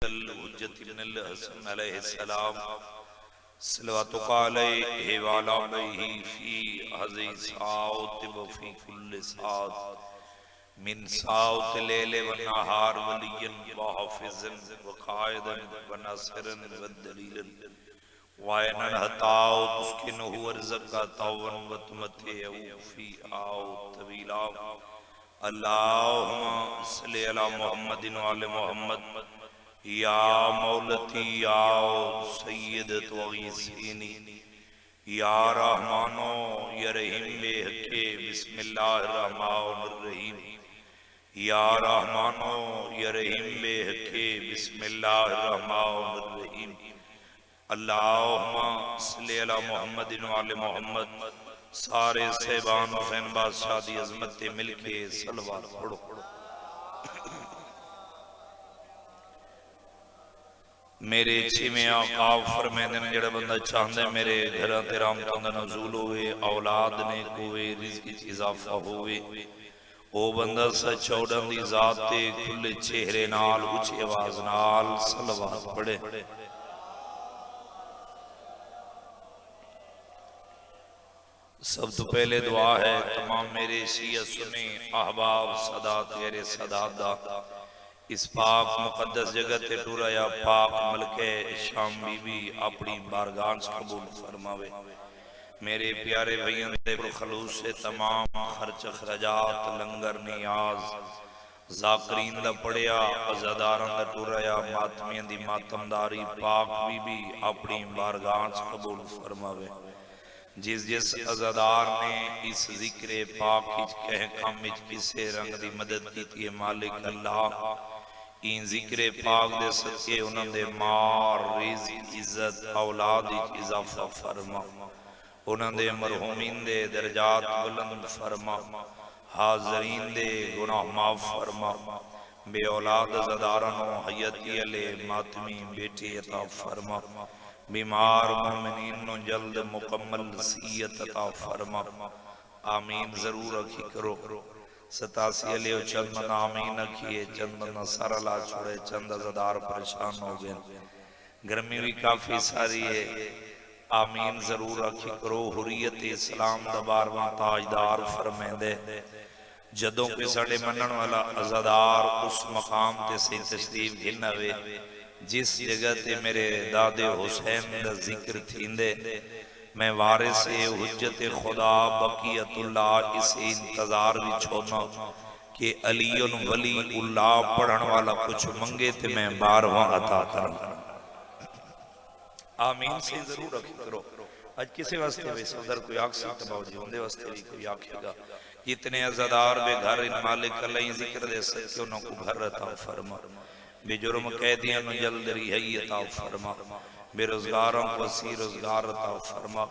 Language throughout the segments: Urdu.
الحجت ابن الحسن علیہ السلام صلواتک علیہ وعلی آلہ فی ہذہ ساعۃ وفی کل ساعۃ من ساعۃ اللیل والنہار ولیا وحافظا وقائدا وناصرا ودلیلا وعینا حتی تسکنہ ارضک طوعا وتمتعہ فیہا طویلا اللہم صلی علی محمد وعلی محمد یا مولتی یا سیدت وغیثینی یا رحمانو یا رحیم بے حقے بسم اللہ الرحمن الرحیم یا رحمانو یا رحیم بے حقے بسم اللہ الرحمن الرحیم اللہم صلی علی محمد وعلی محمد سارے صحبان حسین بادشاہ دی عظمت مل کے صلوات پڑھو میرے چھویں آقا فرمیندے نے جڑا بندہ چاہندے میرے گھراں تے رحمتاں دا نزول ہوئے اولاد نیک ہوئے رزق وچ اضافہ ہوئے او بندہ سچوڑن دی ذات تے کھلے چہرے نال اونچی آواز نال صلوات پڑھے سب تو پہلے دعا ہے تمام میرے شیعہ سنی احباب سادات غیر سادات دا اس پاک مقدس جگہ تے ٹورا یا پاک ملک شام بی بی اپنی بارگاہ قبول فرماوے میرے پیارے بھائیوں دے خلوص سے تمام خرچ اخراجات لنگر نیاز ذاکرین دا پڑیا عزاداران دا ٹورا یا ماتمین دی ماتمداری پاک بی بی اپنی بارگاہ قبول فرماوے جس عزادار نے اس ذکر پاک ہچ کہہ کامج کسے رنگ دی مدد کی تھی مالک اللہ این ذکر پاک دے صدقے انہوں دے مار رزق عزت اولاد اضافہ فرما انہوں دے مرحومین دے درجات بلند فرما حاضرین دے گناہ معاف فرما بے اولاد عزادارانو حیاتی علیہ ماتمی بیٹی عطا فرما بیمار مومنین نو جلد مکمل سیت عطا فرما آمین ضرور رکھی کرو 87 علیہ چند من آمین رکھیے چند من سارا لا چھوڑے چند عزادار پریشان ہو گئے گرمی بھی کافی ساری ہے آمین ضرور رکھی کرو حریت اسلام دبارواں تاجدار فرمیندے جدوں کے سڑے منن والا عزادار اس مقام تے سے تشریف گھنوے جس جگہ تے میرے داد حسین دا ذکر تھیندے میں وارث حجت خدا بقیت اللہ اس انتظار بھی چھونا کہ علی ولی اللہ پڑھن والا کچھ منگے تے میں بارہاں عطا کروں آمین سے ضرور رکھی کرو آج کسے واسطے بھی صدر کوئی آگ سکتا باؤ جی ہوندے واسطے بھی کوئی آکھے گا اتنے عزادار بے گھر ان مالک اللہ ذکر دے سکتے انہوں کو گھر عطا فرما بے جرم قیدیاں نو جلد رہائی عطا فرما بے روزگاروں کو اسی روزگار عطا فرما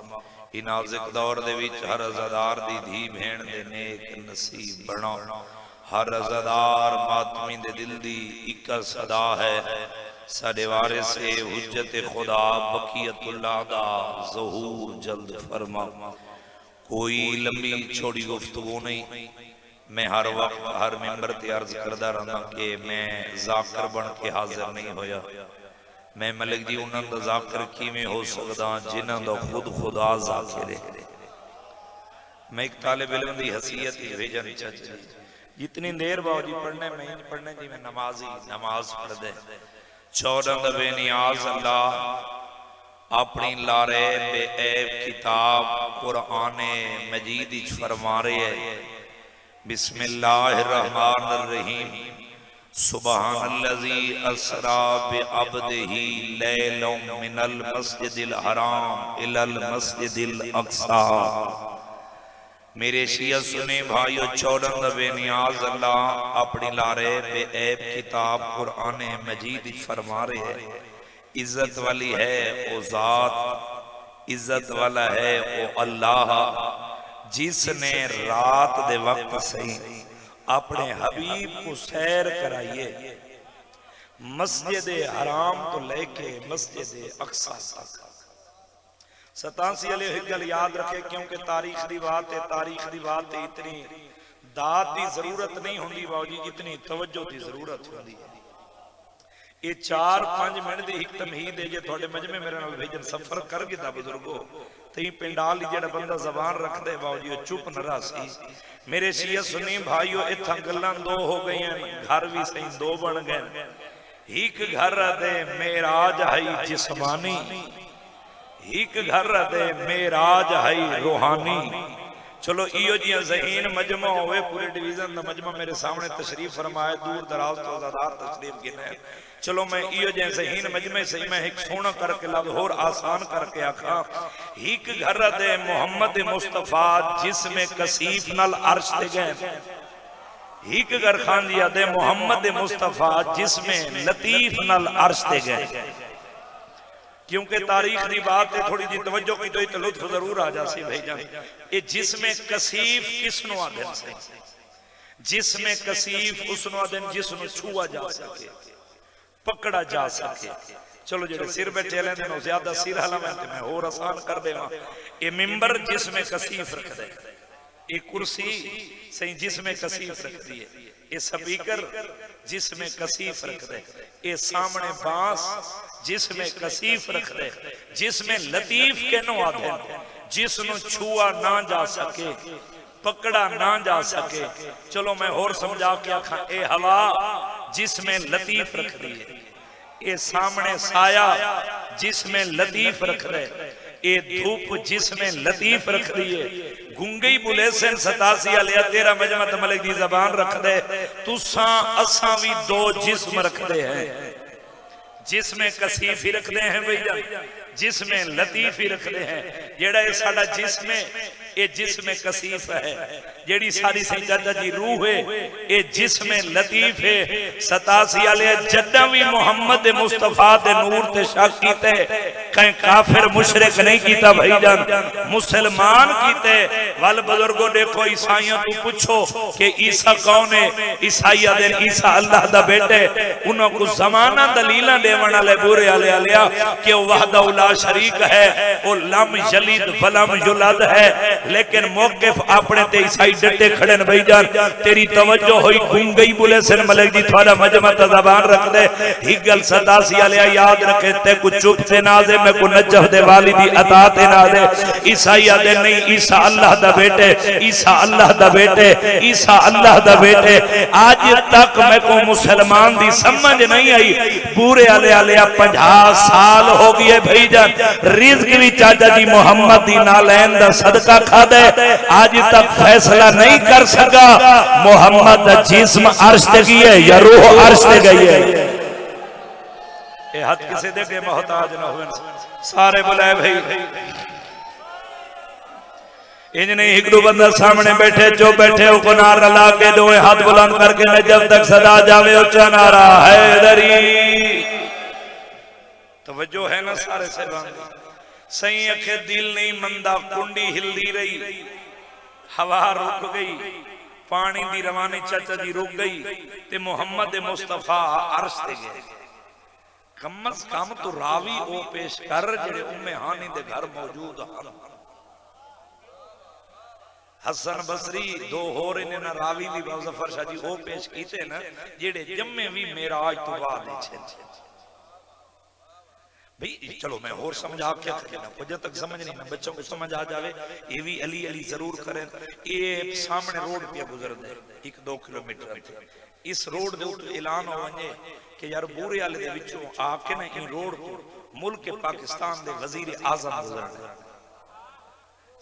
ان نازک دور دے وچ ہر عزادار دی دھی بھین دے نیک نصیب بنا ہر عزادار ماتمی دے دل دی اکا صدا ہے ساڑے وارث حجت خدا بقیت اللہ دا ظہور جلد فرما کوئی لمبی چھوڑی گفتگو نہیں میں ہر وقت ہر ممبر تے عرض کردہ رہنا کہ میں ذاکر بن کے حاضر نہیں ہویا میں ملک جی انہوں دا ذاکر کی میں ہو سکتا جنہوں دا خود خدا ذاکر ہے میں ایک طالب علم دی حسیت بھیجن چاہتا جتنی دیر باؤ جی پڑھنے جی میں نماز پڑھ دے 14 بے نیاز اللہ اپنی لارے بے عیب کتاب قرآن مجید فرما رہے ہیں بسم اللہ الرحمن الرحیم سبحان اللذی اسرا بعبدہ لیلا من المسجد الحرام الى المسجد الاقصی میرے شیعہ سنے بھائیو 14 بے نیاز اللہ اپنی لارے بے عیب کتاب قرآن مجید فرما رہے ہیں عزت والی ہے او ذات عزت والا ہے او اللہ جس نے رات دے وقت سے اپنے حبیب کو سیر کرائیے مسجد حرام تو لے کے مسجد اقصی تک 87 علیہ حجل یاد رکھے کیونکہ تاریخ دی بات ہے اتنی داد دی ضرورت نہیں ہوندی باوجی جتنی توجہ دی ضرورت ہوندی ہے یہ 4-5 منٹ دی ایک تمہید ہے جے تھوڑے مجمع میرے نال بھیجن سفر کر کے دا بزرگو تہیں پنڈال جڑا بندہ زبان رکھ دے باوجی چپ نہ رہا سی میرے شیعہ سنی بھائیو اتھا گلان دو ہو گئی ہیں گھر بھی صحیح دو بن گئے ایک گھر دے معراج ہے جسمانی ایک گھر دے معراج ہے روحانی چلو ایو جی ذہین مجمع ہوئے پورے ڈیویژن دا مجمع میرے سامنے تشریف فرمائے دور دراز تو ازادار تشریف گنے چلو میں ایو جی ذہین مجمع سے میں ایک سونا کر کے لگ اور آسان کر کے آکھا ایک گھر دے محمد مصطفیٰ جسم کثیف نال عرش دے گئے ایک گھر خان دیا دے محمد مصطفیٰ جسم لطیف نال عرش دے گئے کیونکہ تاریخ دی بات ہے تھوڑی جی توجہ کی تو ایک لطف ضرور آ جا سی بھائی جان یہ جسم کثیف کس نو آدھن سے جسم کثیف اس نو آدھن جس نو چھوا جا سکے پکڑا جا سکے چلو جڑے سر بیٹھے لیں دنوں زیادہ سر حلم ہے میں اور آسان کر دے وہاں یہ ممبر جسم کثیف رکھ دے یہ کرسی صحیح جسم کثیف رکھ دیئے یہ سپیکر جسم کثیف رکھ دے یہ سامنے بانس جسم کثیف رکھ دے جسم لطیف کے نو آدھے جس نو چھوا نہ جا سکے پکڑا نہ جا سکے چلو میں اور سمجھا کیا کھا اے ہوا جسم لطیف رکھ دیئے اے سامنے سایہ جسم لطیف رکھ دے اے دھوپ جسم لطیف رکھ دیئے گنگئی بولے سن 87 علیہ تیرا مجمع ملک دی زبان رکھ دے تو ساں اساں بھی دو جسم رکھ دے ہیں جسم کثیف ہی رکھ دے ہیں بھئیجا جسم لطیف ہی رکھ دے ہیں جیڑا یہ ساڑا جسم یہ جسم کثیف ہے جیڑی ساری سجدہ جی روح ہے یہ جسم لطیف ہے 87 علیہ جدوی محمد مصطفیٰ دے نور تے شاک کیتے کہیں کافر مشرک نہیں کیتا بھائی جان مسلمان کیتے وال بزرگوں دیکھو عیسائیوں تو پوچھو کہ عیسیٰ کون ہے عیسائیہ دے عیسیٰ اللہ دا بیٹے انہوں کو زمانہ دلیلہ دیوانا لے بورے علیہ کہ وہ وحدہ لا شریک ہے وہ لم یلد ولم یولد ہے لیکن موقف اپنے تے عیسائی ڈٹے کھڑے نہ بھائی جان تیری توجہ ہوئی گنگئی بولے سن ملک جی تھوڑا مجمع زبان رکھ دے ہی گل 87 علیہ یاد رکھے تے کو چپ تے نازے میں کو نجہ دے والی دی عطا تے نازے عیسائیہ دے نہیں عیسیٰ اللہ دا بیٹے عیسیٰ اللہ دا بیٹے عیسیٰ اللہ دا بیٹے آج تک میں کو مسلمان دی سمجھ نہیں آئی پورے علیہ 50 سال ہو گئے بھائی جان رزق بھی چاچا جی محمد دی نالین دا صدقہ کھا دے آج تک فیصلہ نہیں کر سکا محمد دا جسم عرش دے گئی ہے یا روح عرش دے گئی ہے اے حد کسے دے کے محتاج نہ ہوئے سارے بلائے بھائی انہیں ایک دو بندہ سامنے بیٹھے جو بیٹھے ہو کو نعرہ لا کے دو ہاتھ بلند کر کے جب تک صدا جاوے اچھا نعرہ حیدری توجہ ہے نا سارے سے باندھے سہیں اکھے دل نہیں مندہ کنڈی ہل دی رہی ہوا رک گئی پانی دی روانی چچا دی رک گئی تے محمد مصطفیٰ عرش دے گئے کم از کم تو راوی او پیش کر جڑے ہانی دے گھر موجود ہیں حسن بصری دو ہو رہے نے راوی بھی ظفر شاہ جی او پیش کیتے نا جڑے جمعے بھی معراج تو بعد چھے بھئی چلو میں اور سمجھا کیا کرنا کچھ تک سمجھ نہیں بچوں کو سمجھ آ جاوے یہ بھی علی علی ضرور کریں یہ سامنے روڈ پہ گزر دے 1-2 کلومیٹر اس روڈ دے اٹھ اعلان ہو ونجے کہ یار بورے والے دے وچوں آ کے نا ان روڈ کو ملک پاکستان دے وزیر اعظم گزر دے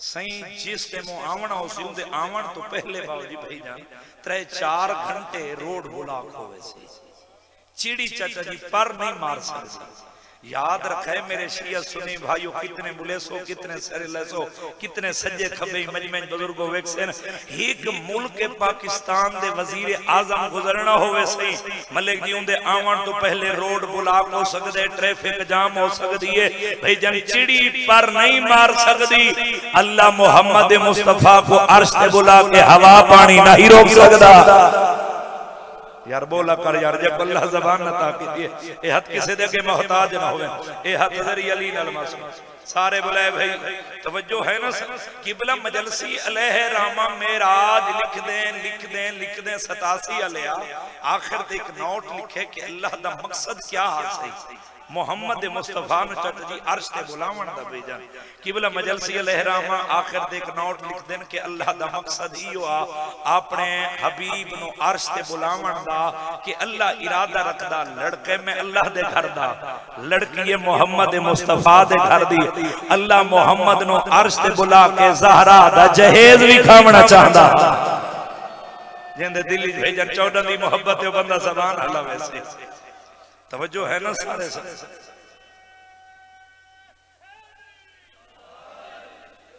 سائیں جس تے مو آونا ہو سی دے آون تو پہلے باوجی بھائی جان 3-4 گھنٹے روڈ بلاک ہوئے سی چیڑی چچا جی پر نہیں مار سکتی یاد رکھے میرے شیعہ سنی بھائیو کتنے ملیسو کتنے سرے لیسو کتنے سجے کھبے مجمع بزرگوں ویکسن ایک ملک پاکستان دے وزیر اعظم گزرنا ہوئے سی ملک جی ان دے آوان تو پہلے روڈ بلاک ہو سکتے ٹریفک جام ہو سکتی ہے بھئی جن چڑی پر نہیں مار سکتی اللہ محمد مصطفیٰ کو عرش تے بلا کے ہوا پانی نہیں روک سکتا یار بولا کر یار جب اللہ زبان نہ تاکید ہے اے حد کسے دے کے محتاج نہ ہوئے اے حد حضری علی نال معصوم سارے بلائے بھائی توجہ ہے نا قبلہ مجلسی علیہ رامہ میراج لکھ دیں 87 علیہ آخر تے ایک نوٹ لکھے کہ اللہ دا مقصد کیا حاصل محمد مصطفیٰ نے چٹ جی عرش تے بلاون دا بیجان قبلہ مجلسی علیہ رامہ آخر تے ایک نوٹ لکھ دیں کہ اللہ دا مقصد ہی ہوا اپنے حبیب نو عرش تے بلاون دا کہ اللہ ارادہ رکھ دا لڑکے میں اللہ دے گھر دا لڑکی محمد مصطفیٰ دے گھر دی اللہ محمد نو عرش تے بلا کے زہرا دا جہیز بھی کھامنا چاہتا جن دے دلی بھیجن 14 دی محبت ہے بندہ زبان اللہ ویسے توجہ ہے نا سارے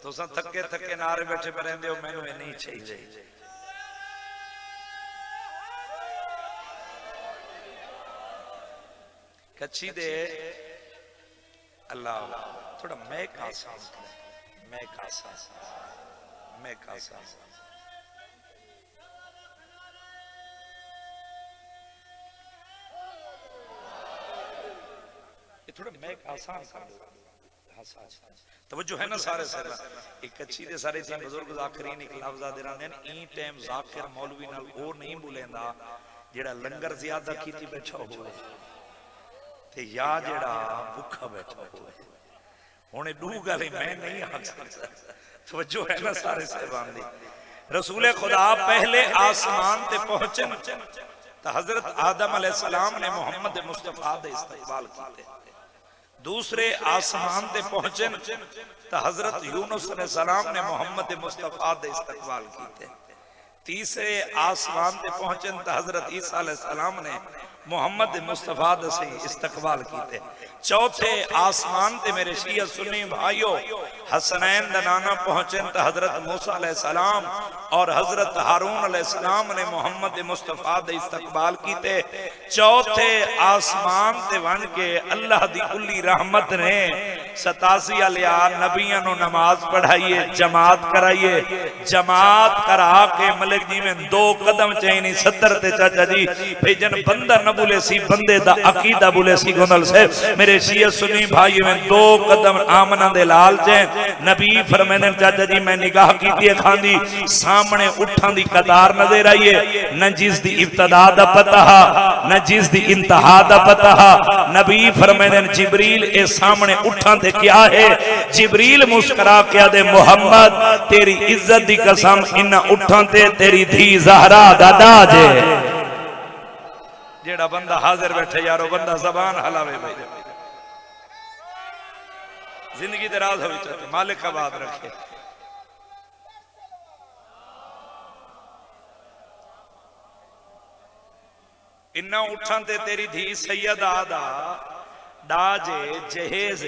تو سن تھکے نعرے بیٹھے پر رہندے ہو میں نے نہیں چاہیے کچھی دے اللہ تھوڑا میں کاسا یہ تھوڑا میک آسان کر دو توجہ ہے نا سارے سارے ایک اچھی دے سارے تین بزرگ ذاکرین ایک لفظہ دے رہنے ہیں این ٹیم ذاکر مولوی نال اور نہیں بولیں دا جیڑا لنگر زیادہ کیتی بیٹھا ہوئے تے یا جیڑا بکھا بیٹھا ہوئے ہونے دو گلے میں نہیں آگ سکتا توجہ ہے نا سارے سہبان دی رسول خدا پہلے آسمان تے پہنچن تا حضرت آدم علیہ السلام نے محمد مصطفیٰ دے استقبال کیتے دوسرے آسمان تے پہنچن تا حضرت یونس علیہ السلام نے محمد مصطفیٰ دے استقبال کیتے تیسرے آسمان تے پہنچن تا حضرت عیسیٰ علیہ السلام نے محمد مصطفیٰ دے استقبال کیتے چوتھے آسمان تے میرے شیعہ سنی بھائیو حسنین دنانا پہنچن تا حضرت موسیٰ علیہ السلام اور حضرت ہارون علیہ السلام نے محمد مصطفیٰ دے استقبال کیتے چوتھے آسمان تے ون کے اللہ دی کلی رحمت نے 87 علیہ نبیوں نے نماز پڑھائیے جماعت کرائیے جماعت کرا کے ملک جی میں 2 قدم چاہینی 70 تے چاچا جی بھیجن بندہ نہ بولے سی بندے دا عقیدہ بولے سی گندل سے میرے شیعہ سنی بھائی میں 2 قدم آمنہ دے لال چین نبی فرمیدن چاچا جی میں نگاہ کی دیئے کھاندی سامنے اٹھان دی قدار نظر آئیے نہ جس دی ابتدا دا پتہ نہ جس دی انتہا دا پتہ نبی فرمیدن جبریل اے سامنے اٹھان دے کیا ہے جبریل مسکرا کیا دے محمد تیری عزت دی قسم انہ اٹھان دے تیری دھی زہرا دادا جے جیڑا بندہ حاضر بیٹھے یارو بندہ زبان حلاوے بھائی زندگی دراز ہوئی چاہتے مالک کا بات رکھے انہا اٹھان تے تیری دھی سید آدھا ڈاجے جہیز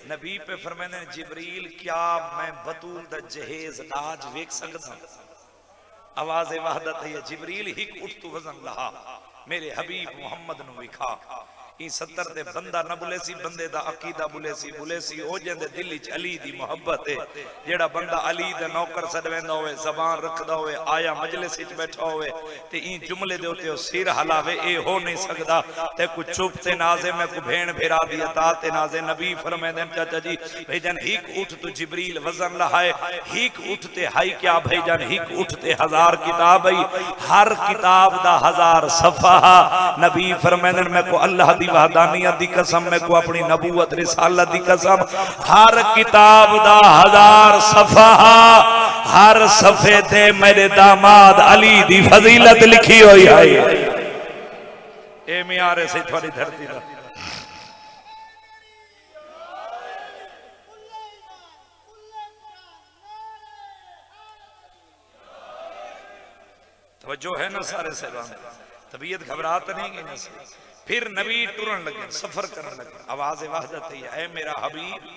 نبی پہ فرمینے جبریل کیا میں بطول دا جہیز ڈاج ویک سکتا آواز وحدت ہے جبریل ہی اٹھ تو وزن لہا میرے حبیب محمد نو وکھا این 70 دے بندہ نہ بولے سی بندے دا عقیدہ بولے سی او جندے دلی چ علی دی محبت ہے جیڑا بندہ علی دا نوکر سڈویندا ہوئے زبان رکھدا ہوئے آیا مجلس وچ بیٹھا ہوئے تے این جملے دے اوتے سر ہلاوے اے ہو نہیں سکدا تے کو چپ تے نازے میں کو بھین بھیرا دی عطا تے نازے نبی فرمیندے چاچا جی بھائی جان ہیک اٹھ تو جبریل وزن لہائے ہیک اٹھتے ہائی کیا بھائی جان ہیک اٹھتے 1000 کتاب ہے ہر کتاب دا 1000 صفحہ نبی فرمیندے میں کو اللہ دی وحدانیت دی قسم میں کو اپنی نبوت رسالت دی قسم ہر کتاب دا 1000 صفحہ ہر صفحے تے میرے داماد علی دی فضیلت لکھی ہوئی ہے اے میارے سے تھوڑی دھرتی دا توجہ ہے نا سارے سہبان طبیعت گھبرات نہیں گئی نہ پھر نبی ٹرن لگے سفر کرن لگے آواز وحدت ہے اے میرا حبیب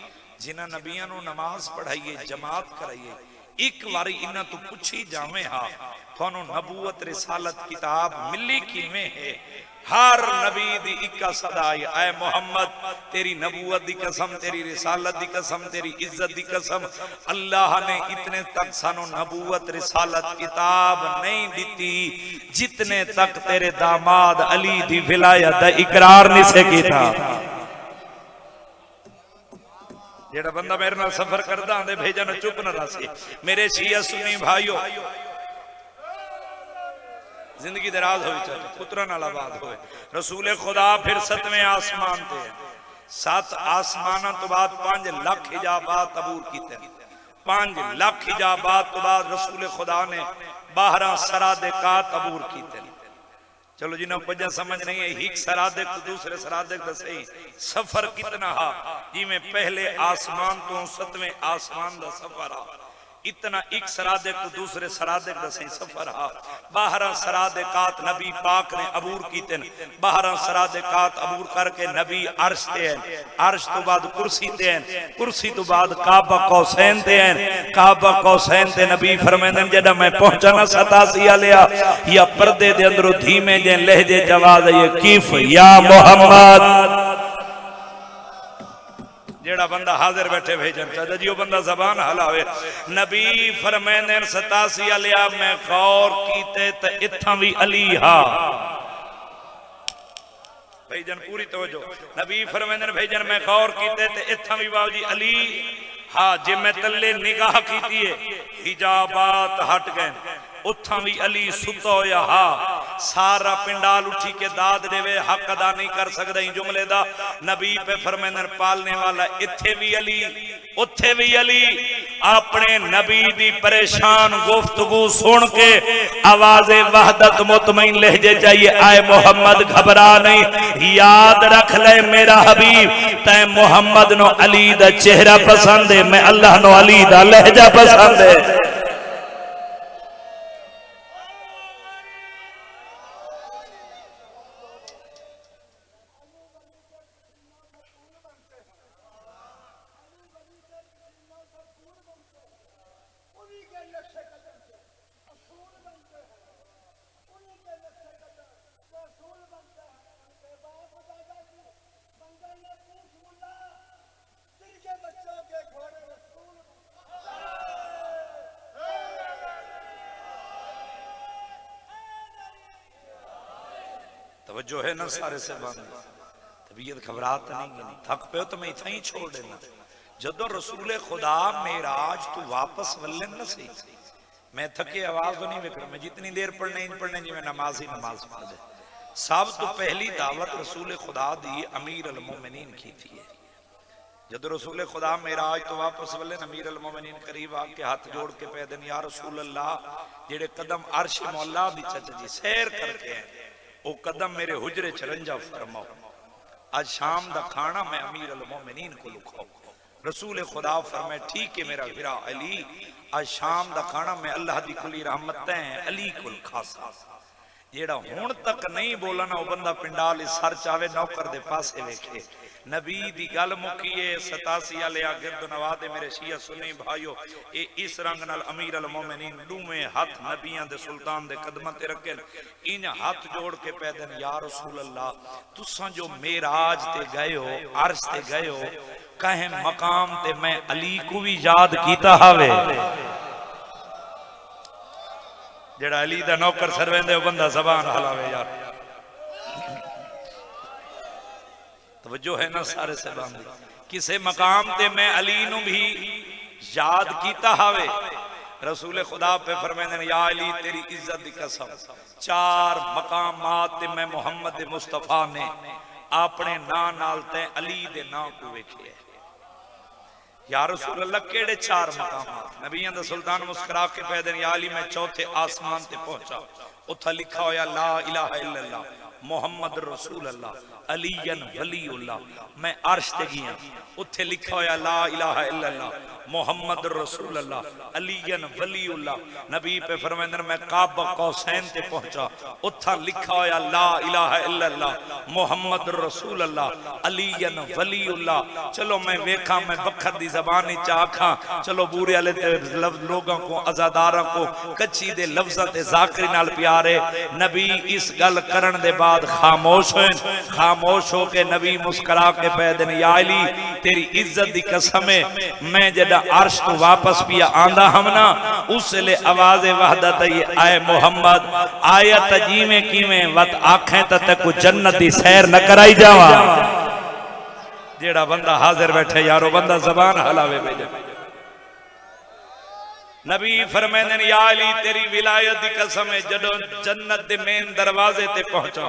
جنہ نبیوں نے نماز پڑھائیے جماعت کرائیے ایک واری انہاں تو پوچھی جاویں ہاں تھانو نبوت رسالت کتاب ملی کیویں ہے ہر نبی دی اکا صدائی اے محمد تیری نبوت دی قسم تیری رسالت دی قسم تیری عزت دی قسم اللہ نے اتنے تک سانو نبوت رسالت کتاب نہیں دیتی جتنے تک تیرے داماد علی دی ولایت اقرار نہیں سے کی تھا جیڑا بندہ میرے نال سفر کردا آندے بھیجا نہ چپ نہ راسی میرے شیعہ سنی بھائیو زندگی دراز ہوئی چاہتے پترہ نال آباد ہوئے رسول خدا پھر 7ویں آسمان تے ہیں 7 آسمانہ تو بعد 5 لاکھ حجابات عبور کیتے ہیں 5 لاکھ حجابات تو بعد رسول خدا نے 12 سرادقات عبور کیتے ہیں چلو جنہوں پجا سمجھ نہیں ہے ایک سرادق تو دوسرے سرادق دا صحیح سفر کتنا ہا جی میں پہلے آسمان تو 7ویں آسمان دا سفر ہا اتنا ایک سرادق تو دوسرے سرادق دا صحیح سفر ہا 12 سرادقات نبی پاک نے عبور کیتے ہیں 12 سرادقات عبور کر کے نبی عرش تے ہیں عرش تو بعد کرسی تے ہیں کرسی تو بعد کعبہ قوسین تے ہیں کعبہ قوسین تے نبی فرمیندن جڑا میں پہنچانا 87 لیا یا پردے دے اندرو دھیمے جن لہجے جواز یہ کیف یا محمد جیڑا بندہ حاضر بیٹھے بھیجن چاہتا جیو بندہ زبان حلاوے نبی فرمیندن 87 لیا میں غور کیتے تا اتھا بھی علی ہا بھیجن پوری توجہ نبی فرمیندن بھیجن میں غور کیتے تا اتھا بھی باو جی علی ہاں جی میں تلے نگاہ کیتی ہے حجابات ہٹ گئے اتھا بھی علی ستو یا ہا سارا پنڈال اٹھی کے داد دے وے حق ادا نہیں کر سکتا ہی جملے دا نبی پہ فرمیندن پالنے والا اتھے بھی علی اتھے بھی علی اپنے نبی دی پریشان گفتگو سن کے آواز وحدت مطمئن لہجے چاہیے آئے محمد گھبرا نہیں یاد رکھ لے میرا حبیب تے محمد نو علی دا چہرہ پسند ہے میں اللہ نو علی دا لہجہ پسند ہے توجہ ہے نا سارے سے باندھ طبیعت گھبرات نہیں گنی تھک پہ ہو تو میں اتنا ہی چھوڑ دینا جدو رسول خدا میراج تو واپس ولن نہ سی میں تھکے آواز نہیں بکر میں جتنی دیر پڑھنے جی میں نمازی نماز پڑھ دے سب تو پہلی دعوت رسول خدا دی امیر المومنین کی تھی جدو رسول خدا میراج تو واپس ولن امیر المومنین قریب آ کے ہاتھ جوڑ کے پیدن یا رسول اللہ جڑے قدم عرش مولا دی چچا جی سیر کر کے ہیں او قدم میرے حجرے چرنجا فرماؤ آج شام دا کھانا میں امیر المومنین کو لکھاؤ رسول خدا فرمائے ٹھیک ہے میرا گھرا علی آج شام دا کھانا میں اللہ دی کلی رحمتیں علی کو لکھاسا جیڑا ہون تک نہیں بولنا وہ بندہ پنڈال سر چاوے نوکر دے پاسے ویکھے نبی دی گل مکیے 87 لیا گرد نوادے میرے شیعہ سنی بھائیو اس رنگ نال امیر المومنین دومیں ہاتھ نبیان دے سلطان دے قدمت رکھن ان ہاتھ جوڑ کے پیدن یا رسول اللہ تساں جو میراج تے گئے ہو عرش تے گئے ہو کہیں مقام تے میں علی کو بھی یاد کیتا ہوئے جڑا علی دا نوکر سرویندے بندہ زبان حلاوے یار توجہ ہے نا سارے سے باندھی کسے مقام تے میں علی نو بھی یاد کیتا ہوئے رسول خدا پہ فرمیندن یا علی تیری عزت دی قسم 4 مقامات تے میں محمد مصطفیٰ نے اپنے نال تے علی دے نا کو ویکھے یا رسول اللہ کیڑے 4 مقامات نبیان دا سلطان مسکرا کے پیدن یا علی میں 4تھے آسمان تے پہنچا اتھا لکھا ہویا لا الہ الا اللہ محمد رسول اللہ علی ولی اللہ میں عرش تے گیا اتھے لکھا ہویا لا الہ الا اللہ محمد رسول اللہ علی ولی اللہ نبی پہ فرمیندر میں کعبہ قوسین تے پہنچا اتھا لکھا ہویا لا الہ الا اللہ محمد رسول اللہ علی ولی اللہ چلو میں ویکھا میں بکھر دی زبانی چاکھاں چلو بورے علی تے لوگوں کو ازاداراں کو کچھی دے لفظہ تے ذاکری نال پیارے نبی اس گل کرن دے بعد خاموش ہوئے خاموش ہو کے نبی مسکرا کے پیدن یا علی تیری عزت دی قسم ہے میں جڑا عرش تو واپس پیا آندہ ہمنا اس لے آواز وحدت اے محمد آیت جیویں کیویں وقت آنکھیں تک کو جنت دی سیر نہ کرائی جاواں جیڑا بندہ حاضر بیٹھے یارو بندہ زبان حلاوے بھیجے نبی فرمائیں یا علی تیری ولایت دی قسم ہے جدو جنت دے مین دروازے تے پہنچا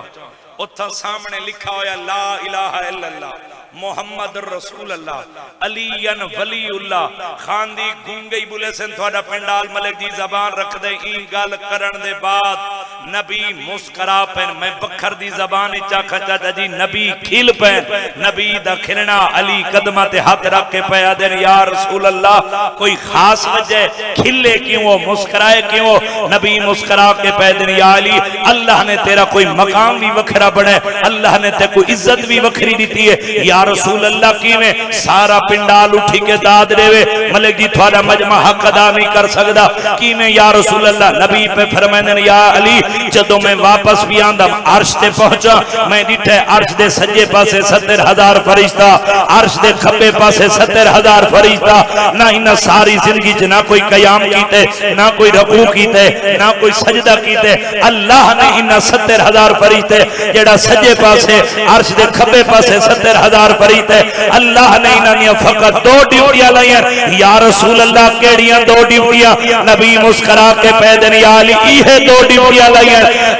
اتھا سامنے لکھا ہویا لا الہ الا اللہ محمد رسول اللہ علی ولی اللہ خاندی گونگئی بولے سن تھوڑا پنڈال ملک دی زبان رکھ دے این گال کرن دے بعد نبی مسکرا پین میں بکھر دی زبانی چاکھا چاہتا جی نبی کھل پین نبی دا کھلنا علی قدمہ تے ہاتھ رکھ کے پیا دین یا رسول اللہ کوئی خاص وجہ کھلے کیوں ہو مسکرائے کیوں ہو نبی مسکرا کے پیا دین یا علی اللہ نے تیرا کوئی مقام بھی وکھرا بڑھے اللہ نے تے کوئی عزت بھی وکھری دیتی ہے یا رسول اللہ کی میں سارا پنڈال اٹھی کے داد دے وے ملک جی تھوڑا مجمع حق ادا نہیں کر سکدا کی میں یا رسول اللہ نبی پہ فرمائیں یا علی جدو میں واپس بھی آندم عرش تے پہنچا میں ڈٹھے عرش دے سجے پاسے 70,000 فرشتہ عرش دے کھبے پاسے 70,000 فرشتہ نہ انہاں ساری زندگی چ نہ کوئی قیام کیتے نہ کوئی رکوع کیتے نہ کوئی سجدہ کیتے اللہ نے انہاں 70,000 فرشتے جڑا سجے پاسے عرش دے کھبے پاسے 70,000 فرشتے اللہ نے انہاں فقط 2 ڈیوٹیاں لائیں یا رسول اللہ کیڑیاں 2 ڈیوٹیاں نبی مسکرا کے پہ دن یا علی یہ 2 ڈیوٹیاں لائیں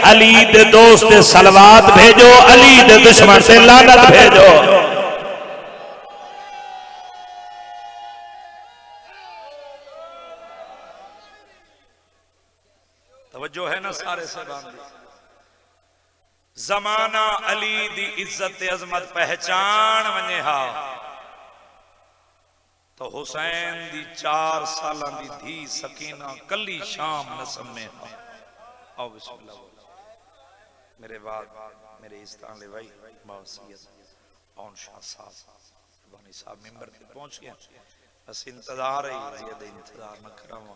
علی دے دوست صلوات بھیجو علی دے دشمن سے لعنت بھیجو توجہ ہے نا سارے سے باندھی زمانہ علی دی عزت عظمت پہچان ونجے ہا تو حسین دی 4 سالہ دی دھی سکینہ کلی شام نسم میں ہا آؤ بسم اللہ میرے بعد میرے استان لے بھائی باوسیت اون شاہ صاحب بانی صاحب ممبر پہ پہنچ گیا بس انتظار ہے زیادہ انتظار نہ کروں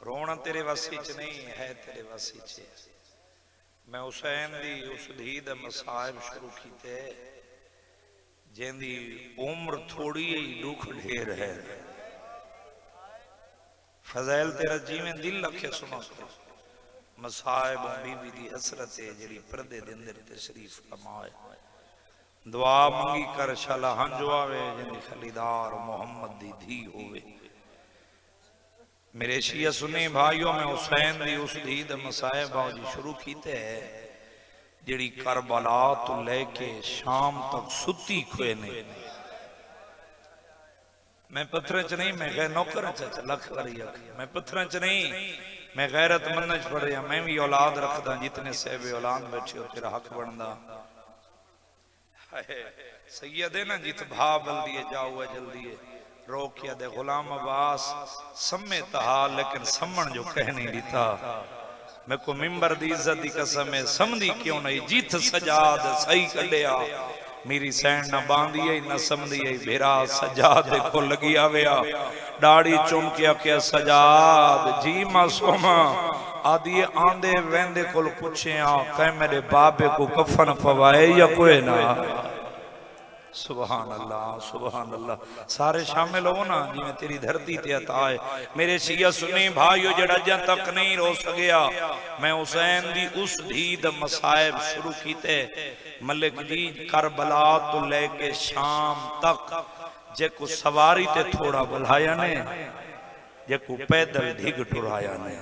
رونا تیرے وسیچ نہیں ہے تیرے وسیچ میں حسین دی اس دھی دے مصائب شروع کیتے جن دی عمر تھوڑی ہی دکھ ڈھیر ہے فضائل تیرا جی میں دل رکھے سنا کرو مصائب بی بی دی حسرت ہے جڑی پردے دے اندر تشریف فرمائے دعا منگی کر شالا ہنجو آوے جن خلیدار محمد دی دھی ہوئے میرے شیعہ سنیں بھائیوں میں حسین دی اس دھی دے مصائب جی شروع کیتے ہیں جڑی کربلا تو لے کے شام تک ستی کھوئے نہیں میں پتھرچ نہیں میں غیر نوکر چاچا لکھ کری میں پتھرچ نہیں میں غیرت منج پڑھ رہا میں بھی اولاد رکھدا جتنے صحب اولاد بیٹھے ہو تیرا حق بندا سید ہے نا جت بھا بلدیے جاؤ ہے جلدی ہے روکیا دے غلام عباس سمے تہا لیکن سمن جو کہہ نہیں دیتا میں کو ممبر دی عزت دی قسم ہے سمدھی کیوں نہیں جیت سجاد صحیح کر لیا میری سینڈ نہ باندھی ہے نہ سمدھی ہے بھیرا سجاد کو لگی آویا ڈاڑی چمکیا کیا سجاد جی معصومہ آدھی آندے ویندے کل پوچھے کہ میرے بابے کو کفن پوائے یا کوئی نہ سبحان اللہ سارے شامل ہو نا جی میں تیری دھرتی تے عطا ہے میرے شیعہ سنیں بھائیو جڑا جن تک نہیں رو سگیا میں حسین دی اس دید مصائب شروع کیتے ملک جی کربلا تو لے کے شام تک جے کو سواری تے تھوڑا بلھایا نے جے کو پیدل ڈھگ ٹرایا نے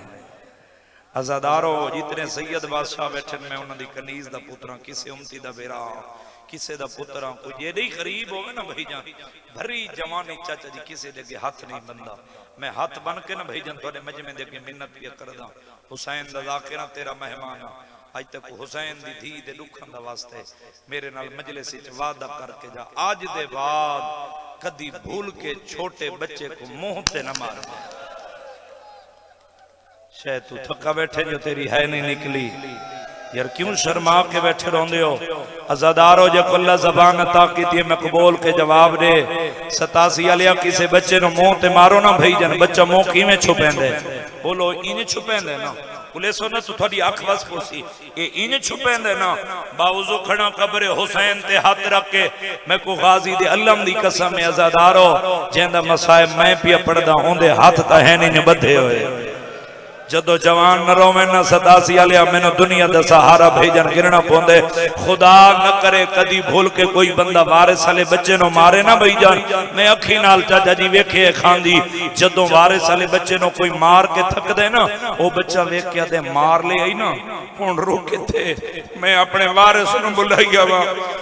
ازادارو جتنے سید بادشاہ بیٹھن میں انہوں دی کنیز دا پترہ کسے امتی دا بیرا کسے دا پترہ کو یہ نہیں قریب ہوئے نا بھائی جان بھری جوانی چاچا جی کسے دے کے ہاتھ نہیں بندہ میں ہاتھ بن کے نا بھائی جان تو نے مجمع دے کے منت پیا کردہ حسین دا ذاکرہ تیرا مہمان آج تک حسین دی دھی دے لکھن دا واسطے میرے نال مجلس وعدہ کر کے جا آج دے بعد کدی بھول کے چھوٹے بچے کو منہ تے نہ مار شاید تو تھکا بیٹھے جو تیری ہے نہیں نکلی یار کیوں شرما کے بیٹھے روندے ہو ازادارو جب اللہ زبان عطا کیتی ہے میں قبول کے جواب دے 87 علیہ کسے بچے نو منہ تے مارو نا بھائی جان بچہ منہ کی میں چھپیں دے بولو انہیں چھپیں دے نا بولے سو نا تو تھوڑی آنکھ بس پوسی اے انہیں چھپیں دے نا باوضو کھڑا قبر حسین تے ہاتھ رکھ کے میں کو غازی دے علم دی قسم ہے ازادارو جیندہ مسائب میں پیا پڑھ دا ہوں دے ہاتھ تا ہے نہیں بدھے ہوئے جدو جوان نہ رو میں نہ 87 والیا مینوں دنیا دا سہارا بھیجن گرنا پوندے خدا نہ کرے کدی بھول کے کوئی بندہ وارث والے بچے نو مارے نہ بھائی جان میں اکھی نال چاچا جی ویکھے کھاندی جدو وارث والے بچے نو کوئی مار کے تھک دے نا او بچہ ویکھ کے تے مار لے آئی نا ہن رو کے تھے میں اپنے وارث نو بلایا وا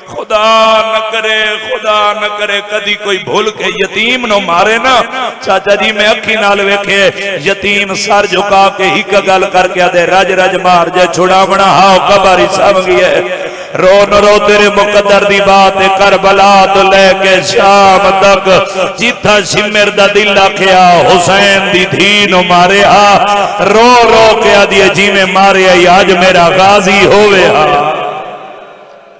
خدا نہ کرے کدی کوئی بھول کے یتیم نو مارے نا چاچا جی میں اکھی نال ویکھے یتیم سر جھکا کے ہی گل کر کے دے رج رج مار جے چھڑا بنا ہاؤ قبر سمگی ہے رو نہ رو تیرے مقدر دی بات کربلا تو لے کے شام تک جیتھا شمر دا دل آکھیا حسین دی دھی نو مارے ہا رو رو کے آدھی جی میں مارے آج میرا غازی ہوئے ہا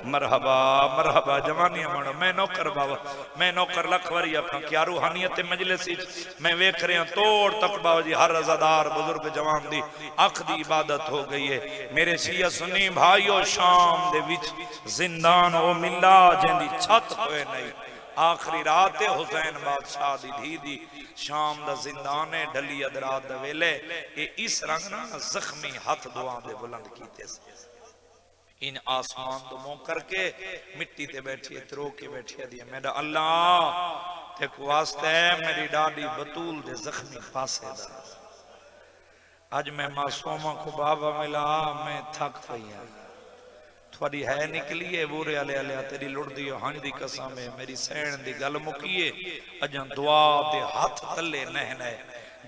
مرحبا مرحبا جوانی امانو میں نوکر بابا میں نوکر لکھوری اپنا کیا روحانیت مجلسی میں ویکھ رہے ہیں توڑ تک بابا جی ہر رضادار بزرگ جوان دی اکھ دی عبادت ہو گئی ہے میرے شیعہ سنی بھائیو شام دے وچ زندان او ملا جن دی چھت ہوئے نہیں آخری رات حسین بادشاہ دی دھی دی شام دا زندان ہے ڈھلی ادرات دا ویلے اے اس رنگ نا زخمی ہاتھ دعا دے بلند کیتے سے ان آسمان تو مو کر کے مٹی تے بیٹھی ہے ترو کے بیٹھی ہے میرا اللہ تے کو واسطہ ہے میری ڈاڈی بطول دے زخمی پاسے دا آج میں معصومہ کو بابا ملا میں تھک پئی ہے تھوڑی ہے نکلی ہے بورے علیہ علیہ تیری لڑ دیو ہنج دی قسم ہے میری سین دی گل مکیے اجاں دعا دے ہاتھ تلے نہنے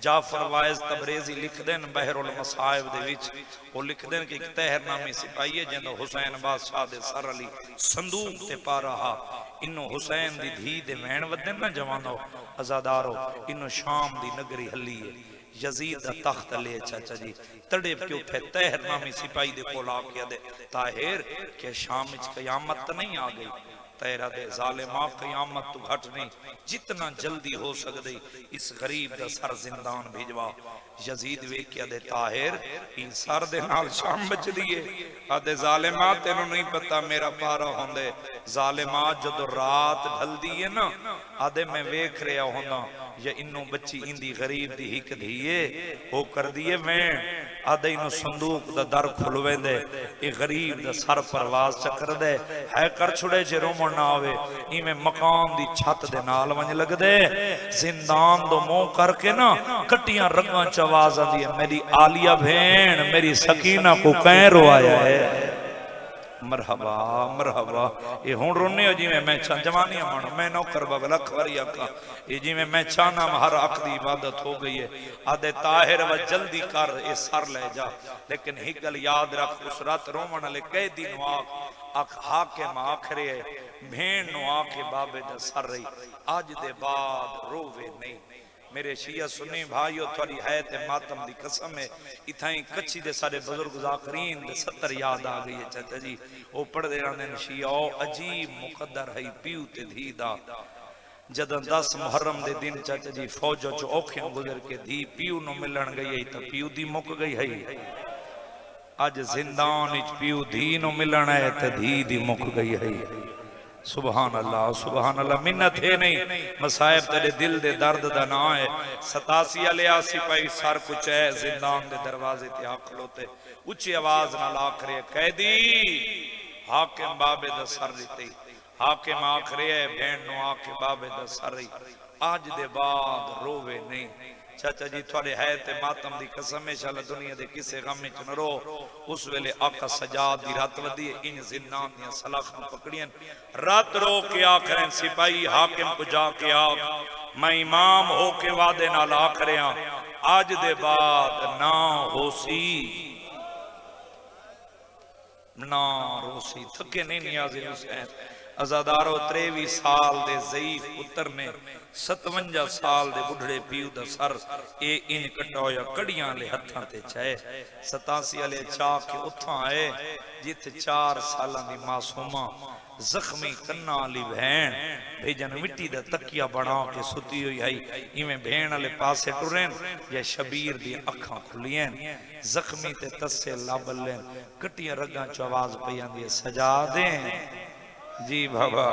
جعفر وائز تبریزی لکھ دین بحر المصائب دے وچ وہ لکھ دین کہ ایک تہر نامی سپاہی ہے جنہوں حسین بادشاہ دے سر علی صندوق تے پا رہا انہوں حسین دی دھی دے وین ودن نا جوانو ازادارو انہوں شام دی نگری حلی ہے یزید دا تخت لے چاچا جی تڑے کیوں پھر تہر نامی سپاہی دے کولا کیا دے طاہر کہ شام اچ قیامت نہیں آ گئی تیرا دے ظالمہ قیامت تو گھٹ نہیں جتنا جلدی ہو سکتے اس غریب دا سر زندان بھیجوا یزید ویکیا دے طاہر ان سر دے نال شام بچ دیئے آدھے ظالمہ تینوں نہیں پتا میرا پارا ہوندے ظالمہ جدو رات ڈھل دیئے نا آدھے میں ویکھ رہا ہونا یا انہوں بچی اندی غریب دی ہی کدھیئے ہو کر دیئے میں آدھے انہوں صندوق دا در کھلوے دے ایک غریب دا سر پرواز چکر دے ہے کر چھڑے جے رومن نہ آوے ہی میں مقام دی چھت دے نال ونج لگ دے زندان دو مو کر کے نا کٹیاں رگاں چواز آدھی ہے میری عالیہ بھین میری سکینہ کو کہیں رو آیا ہے مرحبا مرحبا یہ ہون رونے ہو جی میں جوانی امانو میں نوکر بابا لکھوری اکا یہ جی میں چانا ہر اک دی عبادت ہو گئی ہے آدھے طاہر و جلدی کر اے سر لے جا لیکن ہی گل یاد رکھ اس رات رومن علی کئی دن آکھ حاکم آکھرے بھین نو آکھے بابے دا سر رہی آج دے بعد رووے نہیں میرے شیعہ سنی بھائیو تھوڑی حیات ماتم دی قسم ہے اتھائیں کچھی دے سارے بزرگ ذاکرین دے 70 یاد آگئی ہے چاہتا جی وہ پڑھ دے رہنے شیعہ عجیب مقدر ہے پیو تے دھی دا جدن 10 محرم دے دن چاہتا جی فوجو چو اوکھیں گزر کے دھی پیو نو ملن گئی ہے تا پیو دی مک گئی ہے آج زندان اچ پیو دھی نو ملن ہے تا دھی دی مک گئی ہے سبحان اللہ منت ہے نہیں مسائب تیرے دل دے درد دا نہ ہے 87 علیہ سپاہی سر کچھ ہے زندان دے دروازے تے آکھ لوتے اچھی آواز نہ لاکھ رہے قیدی حاکم بابے دا سر رہتے حاکم آکھ رہے بہن نو آکھ بابے دا سر رہی آج دے بعد رووے نہیں چاچا جی تھوڑے حیات ماتم دی قسم انشاءاللہ دنیا دے کسے غم میں چن رو اس ویلے آقا سجاد دی رات ودی ان زندان دیا سلاخ پکڑین رات رو کے آخرین سپاہی حاکم کو جا کے آکھ میں امام ہو کے وعدے نال آخریاں آج دے بعد نا ہو سی نا روسی تھکے نہیں نیازی حسین ازادارو 23 سال دے ضعیف پتر نے 57 سال دے بڑھڑے پیو دا سر اے ان کٹویا کڑیاں لے ہتھاں تے چاہے 87 علیہ چاہ کے اتھاں آئے جیت 4 سالان دی معصومہ زخمی کنہ علی بھین بھیجن مٹی دا تکیہ بڑھا کے ستی ہوئی ہے ایمیں بھین علی پاسے ٹرین یا شبیر دی اکھاں کھلین زخمی تے تسے لابل لین کٹیاں رگاں چواز پیاں دی سجا دیں جی بابا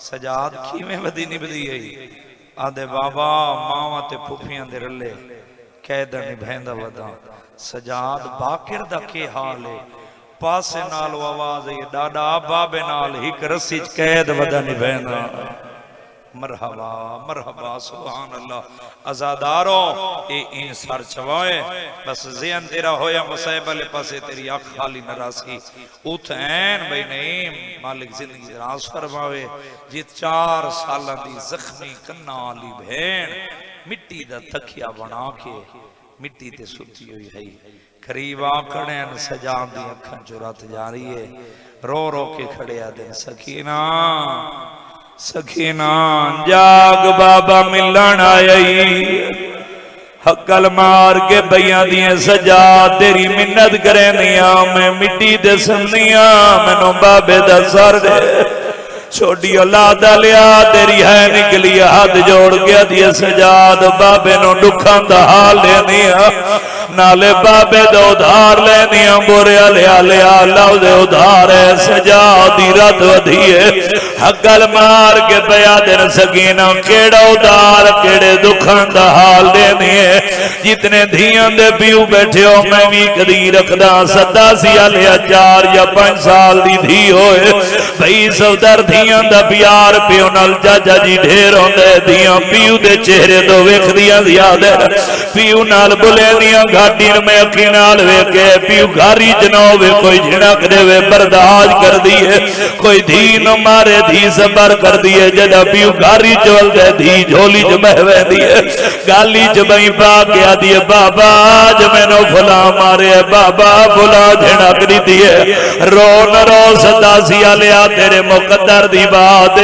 سجاد کی میں بدی نہیں بدی ہے آدھے بابا ماما تے پھوپیاں دے رلے قیدہ نہیں بھیندہ ودا سجاد باقر دا کے حال ہے پاسے نال آواز ہے ڈاڈا بابے نال ہک رسی قید ودن بہنا مرحبا مرحبا سبحان اللہ ازاداروں این سر چوائے بس ذہن تیرا ہویا مصیب علی پاسے تیری آنکھ خالی نراسی اتھین بھئی نعیم مالک زندگی راز فرماوے جیت 4 سالہ دی زخمی کنہ آلی بھین مٹی دا تکیا بنا کے مٹی تے ستی ہوئی ہے قریب آکڑے ان سجان دی اکھن چرات جاری ہے رو رو کے کھڑے آدھیں سکینہ سکینہ جاگ بابا ملن آئی حقل مار کے بیاں دیئے سجا تیری منت کریں دیا میں مٹی دے سنیا میں نو بابے دا سر دے چھوٹی اولاد لیا تیری ہے نکلی ہاتھ جوڑ گیا دیئے سجاد بابے نو دکھان دا حال لے دیا نالے بابے دا ادھار لے دیا بورے لیا لیا لو دے ادھار ہے سجادی رد ودھیے حقل مار کے بیا دن سکینہ کیڑا ادھار کیڑے دکھان دا حال دے دیئے جتنے دھیان دے پیو بیٹھے ہو میں بھی کدی رکھدا 87 لیا 4 یا 5 سال دی دھی ہوئے بھئی سودر دھیان دا پیار پیو نال جاجا جی ڈھیر ہوندے دھیان پیو دے چہرے دو ویکھ دیا زیادہ پیو نال بلے دیا گھاٹین میں اکینال ویکے پیو گھاری جنوے کوئی جھنک دے وے برداج کر دیئے کوئی دھین مارے دھی سبر کر دیئے جدہ پیو گھاری چول دے دھی جھولی جمہوے دیئے گالی جبہیں پا کیا دیئے بابا جمینو فلا مارے بابا فلا جھنک دیئے رو نرو 87 لیا تیرے مقدر دی بات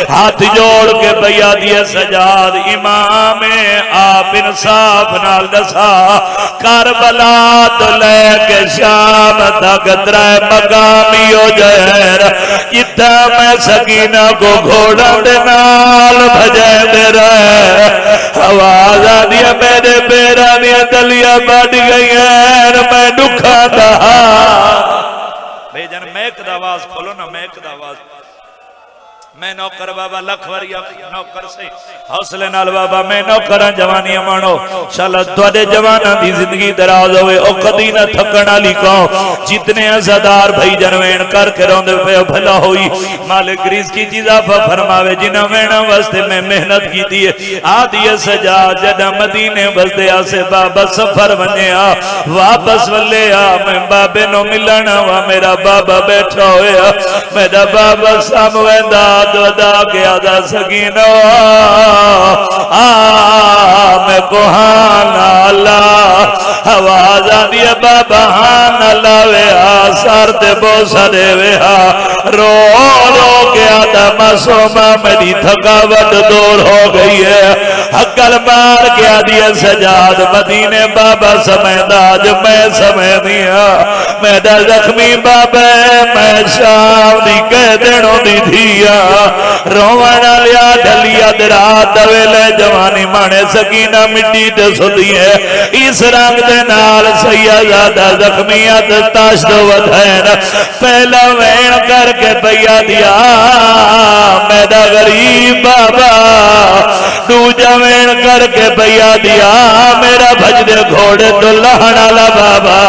ہاتھ جوڑ کے بیا دیئے سجاد امام آپ انصاف نال دسا کربلا تو لے کے شام تک ترائے مقامی ہو جہر جتا میں سکینہ کو گھوڑا دے نال بھجے دے رہے آواز آدیا میرے پیرا دیا دلیا بڑھ گئی ہے میں دکھا دہا بھئی جن میک دا آواز کھولو نا میک دا آواز میں نوکر بابا لکھوری نوکر سے حوصلے نال بابا میں نوکران جوانی امانو شاءاللہ دوڑے جوانا دی زندگی دراز ہوئے او قدینہ تھکنا لکھاؤ جتنے عزادار بھائی جنوین کر کے روندے پہ بھلا ہوئی مالک ریز کی چیزا فرماوے جنہ وینا واسطے میں محنت کی دیئے آدھی سجا جنہ مدینے واسطے آسے بابا سفر بنے آ واپس ولے آ میں بابے نو ملنا وا میرا بابا بیٹھا ہوئے میرا بابا سامویندہ ودا کیا دا سکینہ میں کوہان اللہ آواز آدھی بابا ہان اللہ ویہا سارتے بوسا دے ویہا رو رو کیا دا مسومہ میری تھکاوٹ دور ہو گئی ہے حقل مار کیا دیا سجاد مدینے بابا سمیدہ جو میں سمیدیا میں دا زخمی بابا میں شام دی کہہ دینوں دی دھیا روانہ لیا ڈھلیا درات دویلے جوانی مانے سکینہ مٹی تے سدی ہے اس رنگ دے نال سیادہ زخمیت تاش دو ودھین پہلا وین کر کے بیا دیا میرا غریب بابا دوجہ وین کر کے بیا دیا میرا بھج دے گھوڑے تو لہنا لا بابا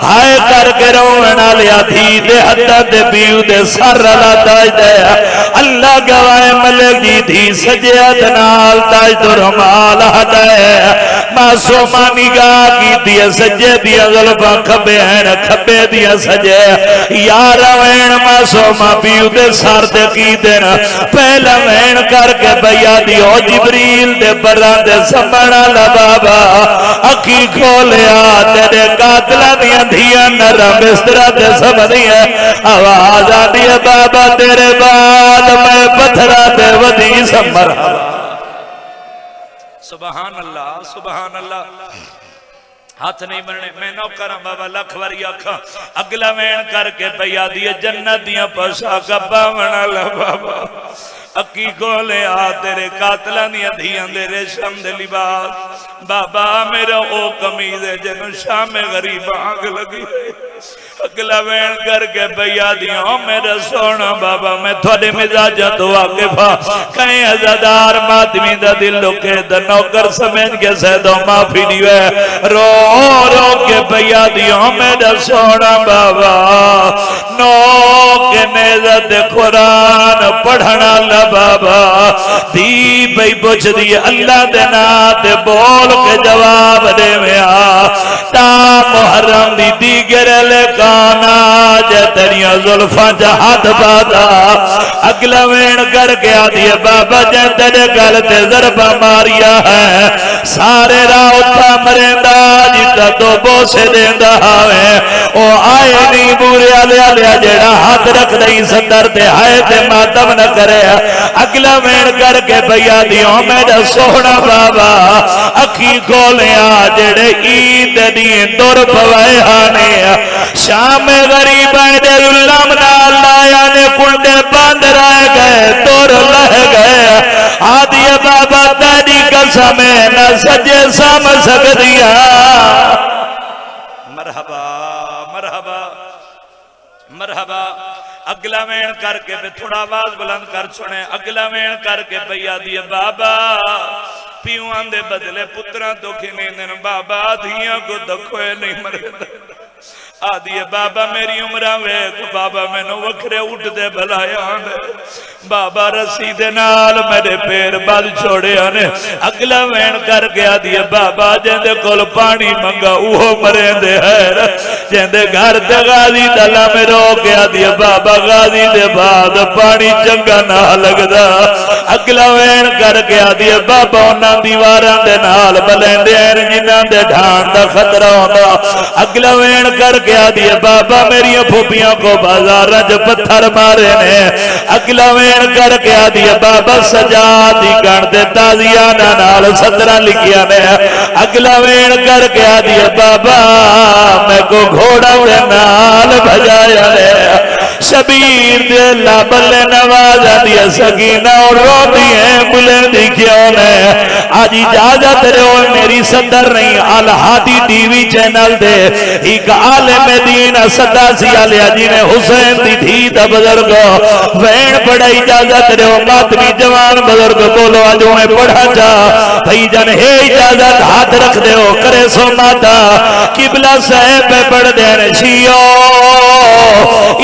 ہائے کر کے رونا لیا تھی دے حد دے بیو دے سر لا تاج دے اللہ گوائے ملک جی تھی سجیت نال تاج تو رمال ہٹائے معصومہ نگاہ کی دیا سجے دیا غلبہ کھبے ہیں کھبے دیا سجے یار وین معصومہ بیو دے سر دے کی دینا پہلا وین کر کے بیا دیو جبریل دے بران دے سمبڑا لبابا اکی کھولیا تیرے قاتلہ دیا دیا نرم بسترہ دے سمدی ہے آواز آدھی ہے بابا تیرے بعد میں پتھرہ دے ودی سمبر سبحان اللہ سبحان اللہ ہاتھ نہیں بننے میں نوکرہ بابا لکھوری آکھا اگلا وین کر کے بیا دیا جنت دیا پشا کبا منا لبابا اکی کھولے آ تیرے قاتلان دیا دھیان دے ریشم دے لباس بابا میرا او کمیز ہے جنو شام غریب آگ لگی اگلا وین کر کے بھیا دیوں میرا سونا بابا میں تھوڑے مزاجہ تو واقفہ کہیں عزادار ماتمی دا دل لکے دا نوکر سمجھ کے سیدوں معافی دیوے رو رو کے بھیا دیوں میرا سونا بابا نو کے نیزت قرآن پڑھنا اللہ بابا دی بھئی پوچھ دی اللہ دینا تے بول کے جواب دے میں تا محرم دی دیگر لکانا جے تیریاں ظلفاں جہاد بادا اگلا وین کر کے آدھی بابا جے تیرے گلتے ضربہ ماریا ہے سارے راؤتھا مرندہ جیتا تو بوسے دیندہ ہوئے او آئے نہیں بوریا لیا لیا جیڑا ہاتھ رکھ دئی صدر تے ہائے تے ماتم نہ کرے اگلا وین کر کے بھیا دیوں میرا سونا بابا اکھی کھولیا جیڑے عید دین دور پوائے آنے شام غریب آئے اللہ منا اللہ یانے کنڈے بند رہ گئے دور لہ گئے آدھی بابا تیری قسم نہ سجے سام سک دیا مرحبا مرحبا مرحبا اگلا وین کر کے تھوڑا آواز بلند کر چھوڑیں اگلا وین کر کے بھیا دیئے بابا پیوان دے بدلے پتران تو کھنے دن بابا دھیاں کو دکھوئے نہیں مرد آدھی بابا میری عمرہ ویک بابا میں نو وکھرے اٹھ دے بھلایا بابا رسید نال میرے پیر بال چھوڑے آنے اگلا وین کر گیا دیئے بابا جیندے کل پانی منگا اوہو مرین دے ہے جیندے گھر دے غازی دلا میں رو گیا دیئے بابا غازی دے بعد پانی چنگا نہ لگ دا اگلا وین کر گیا دیئے بابا انہاں دیواران دے نال بلین دے جنہاں دے ڈھان دا خطرہ ہوندہ اگلا وین کر گیا دیئے بابا میری پھوپیاں کو بازار رج پتھر مارے نے اگلا وین کر گیا دیئے بابا سجا دی گھڑتے تازیانا نال سترہ لکھیا نے اگلا وین کر گیا دیئے بابا میں کو گھوڑا دے نال بھجایا نے شبیر دے اللہ بلے نوازا دیا سکینہ اور رو دیئے بلیں دیکھیوں نے آج اجازت رہو میری صدر نہیں الہادی ٹی وی چینل دے ایک عالم دین صدا سی علیہ جی نے حسین دی تھی تا بزرگو وین پڑھا اجازت رہو ماتمی جوان بزرگ بولو آجوں میں پڑھا جا بھئی جن ہے اجازت ہاتھ رکھ دے ہو کرے سو ماتا قبلہ صاحب پڑھ دین شیو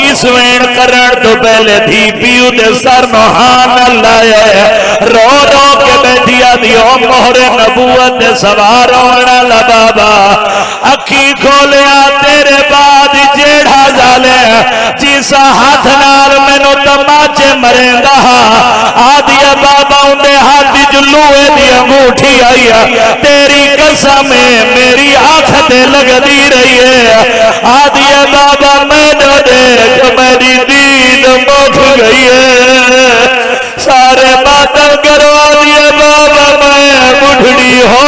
اس وین کرن تو پہلے تھی پیو دے سر نوحان اللہ ہے رو رو کے بیٹھیا دیو مہر نبوت دے سوار ہونا لبابا اکھی کھولیا تیرے بعد جیڑا جالے جیسا ہاتھ نال میں نو تماچے مرندہ آدھیا بابا اندے ہاتھ جلوے دی انگوٹھی آئی تیری قسم میری آنکھ دے لگ دی رہی ہے آدھیا بابا میں نو دیکھ میری دید مکھ گئی ہے سارے ماتم کرو آدھیا بابا میں بڑھڑی ہو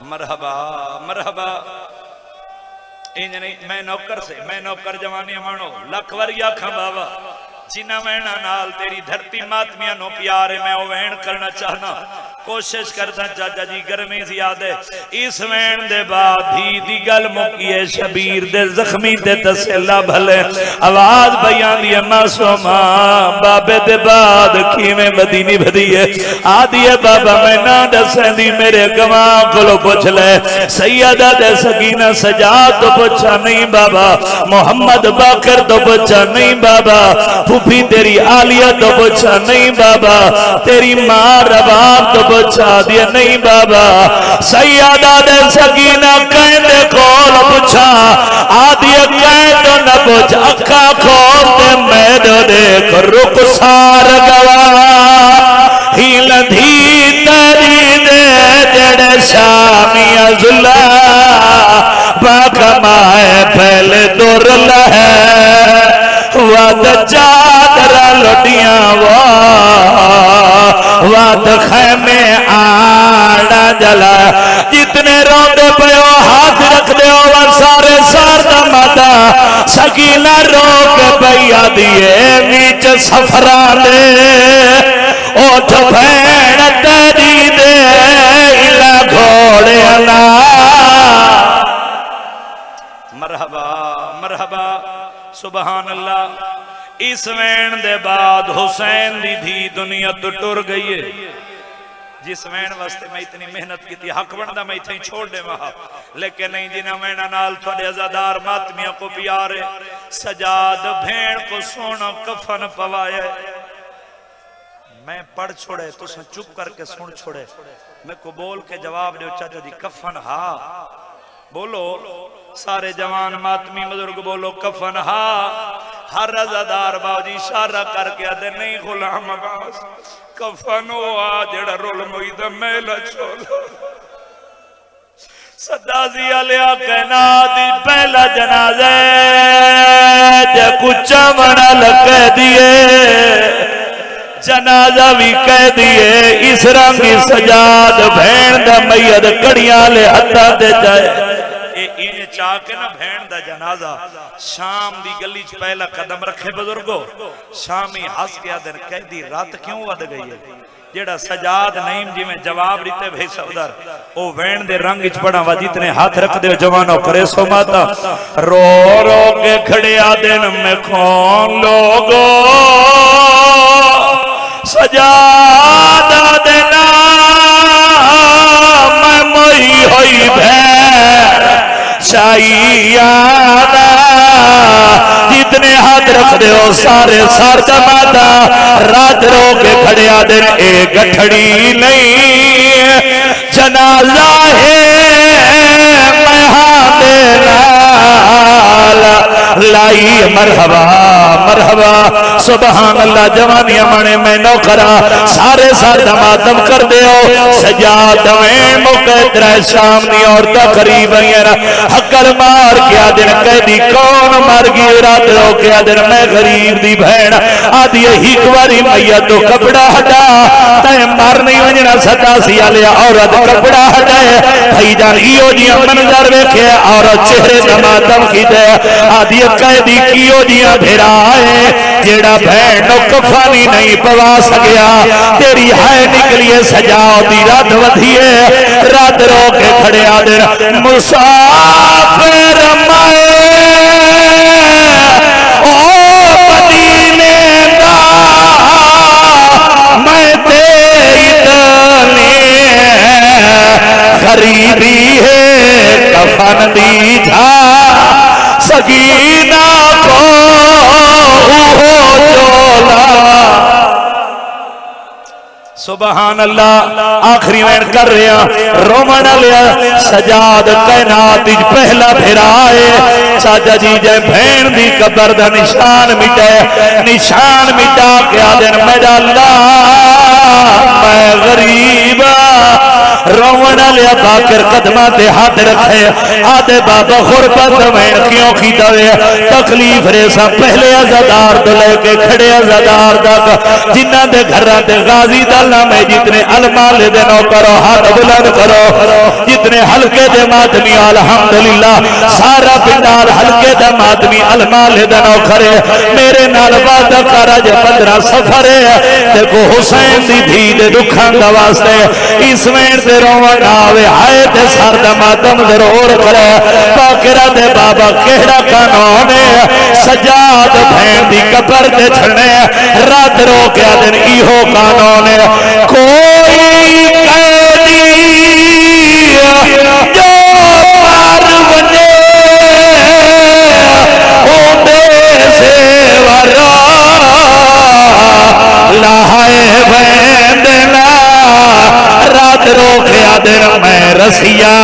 مرحبا مرحبا میں نوکر جوانی مانو لکھ وری آکھاں بابا جنہ وینہ نال تیری دھرتی ماتمیاں نو پیارے میں وہ وین کرنا چاہنا کوشش کرتا چاچا جی گرمی زیادہ اس وین دے بعد بھی دی گل مکیے شبیر دے زخمی دے تسلہ بھلے آواز بیان دیئے معصومہ بابے دے بعد کیمیں مدینی بھدیئے آدھیے بابا میں نہ دسیں دی میرے گواں کلو پوچھ لے سیدہ دے سکینہ سجاد تو پوچھا نہیں بابا محمد باقر تو پوچھا نہیں بابا پھوپھی تیری آلیہ تو پوچھا نہیں بابا تیری ماں رباب تو پوچھا دیا نہیں بابا سیادہ دے سکینہ کہیں دے کول پوچھا آدھیا کہیں تو نہ پوچھا اکھا کھول دے میدو دیکھ رک سار گواہ ہی لدھی تری دے جڑے شامی ازلہ باکمائے پہلے دور لہے واد چادر لٹیاں واد خیمے آڑا جلا جتنے روندے پیو ہاتھ رکھ دے اور سارے سارتا ماتا سکینہ روک پیا دیئے نیچ سفرانے اوٹھ بھین تیری دے الہ گھوڑے اللہ سبحان اللہ. اس وین دے بعد حسین دی دھی دنیا تو ٹر گئی ہے. جس وین واسطے میں اتنی محنت کی تھی حق بندہ میں اتنی چھوڑ دے وہاں، لیکن نہیں جنہ وینا نال تھوڑے عزادار ماتمیاں کو پیارے سجاد بھین کو سونا کفن پوائے. میں پڑھ چھوڑے تو سن چپ کر کے سن چھوڑے. میں کو بول کے جواب دے چاچا جی کفن ہاں بولو. سارے جوان ماتمی بزرگ بولو کفن ہاں. ہر رضادار باوجی اشارہ کر کے آدھے نہیں غلام عباس کفن ہوا جڑا رول مویدہ میلہ چھوڑا. صدازی علیہ کہنا دی پہلا جنازہ جے کچھ منا لکھ دیئے جنازہ بھی کہہ دیئے. اس رنگی سجاد بھین دا میت کڑیاں لے ہتھا دے جائے. انہیں چاہ کے نا بھین دا جنازہ شام دی گلی چ پہلا قدم رکھے بزرگو. شامی ہس کے آدھر کہہ دی رات کیوں ود گئی ہے. جیڑا سجاد نعیم جی میں جواب دیتے بھائی صدر او وین دے رنگ چ پڑا وا جتنے ہاتھ رکھ دے جوانوں کرے سو ماتا. رو رو کے کھڑیا دن میں کھون لوگو سجاد دینا میں موئی ہوئی بھین شاہی آدھا. جتنے ہاتھ رکھ دے ہو سارے سار جماتا. رات رو کے کھڑے آدھن اے گٹھڑی نہیں جنازہ ہے میں ہاں دینا لائی. مرحبا مرحبا سبحان اللہ. جوانی امانے میں نو کرا سارے سار دماتم کر دے ہو. سجاد وین مقدرہ شام دی اور تقریب حقل مار کیا دن قیدی کون مر گئی. رات رو کیا دن میں غریب دی بھین آدھی ایک واری میت تو کپڑا ہٹا تے مار نہیں ونجنا ستا سیا لیا عورت کپڑا ہٹائے. بھائی جان ایو جیاں منظر ویکھے عورت چہرے دماتم کی دے آدھی قیدی کیو جیاں بھیرا آئے. جیڑا بھین نو کفانی نہیں پوا سکیا تیری ہائے نکلیے سجاؤ دی رات ودھیے. رات رو کے کھڑے آدھر مسافر مائے او مدینے دا میں تیری اتنی غریبی ہے کفن دی جا سکینہ کو جولا. سبحان اللہ. آخری وین کر رہا رومن لیا سجاد کائنات پہلا پھرا ہے. چاچا جی جے بھین دی قبر دا نشان مٹے نشان مٹا کے آدھن میرا اللہ میں غریب رومن لیا باکر قدمہ تے ہاتھ رکھے آدھے بابا غربت میں کیوں کی دوے تکلیف ریسا پہلے عزادار تو لے کے کھڑے عزادار تک جنہ دے گھرہ دے غازی دلنا میں جتنے علمال دے نو کرو ہاتھ بلند کرو جتنے حلقے دے ماتمی الحمدللہ سارا پندار حلقے دے ماتمی علمال دے نو کرے میرے نال وعدہ کرا جے 15 سفر ہے دیکھو حسین دی بھی دے دکھان دا واسطے اس وین دے روان آوے آئے تے سار دا ماتم ضرور کرے باقرہ دے بابا کہڑا قانون ہے سجاد بھین دی قبر دے چھڑنے رات رو کیا دن ایہو قانون ہے کوئی قیدی جو مار بنے ہوندے سے ورا لہائے بین دینا رات رو کیا دن میں رسیا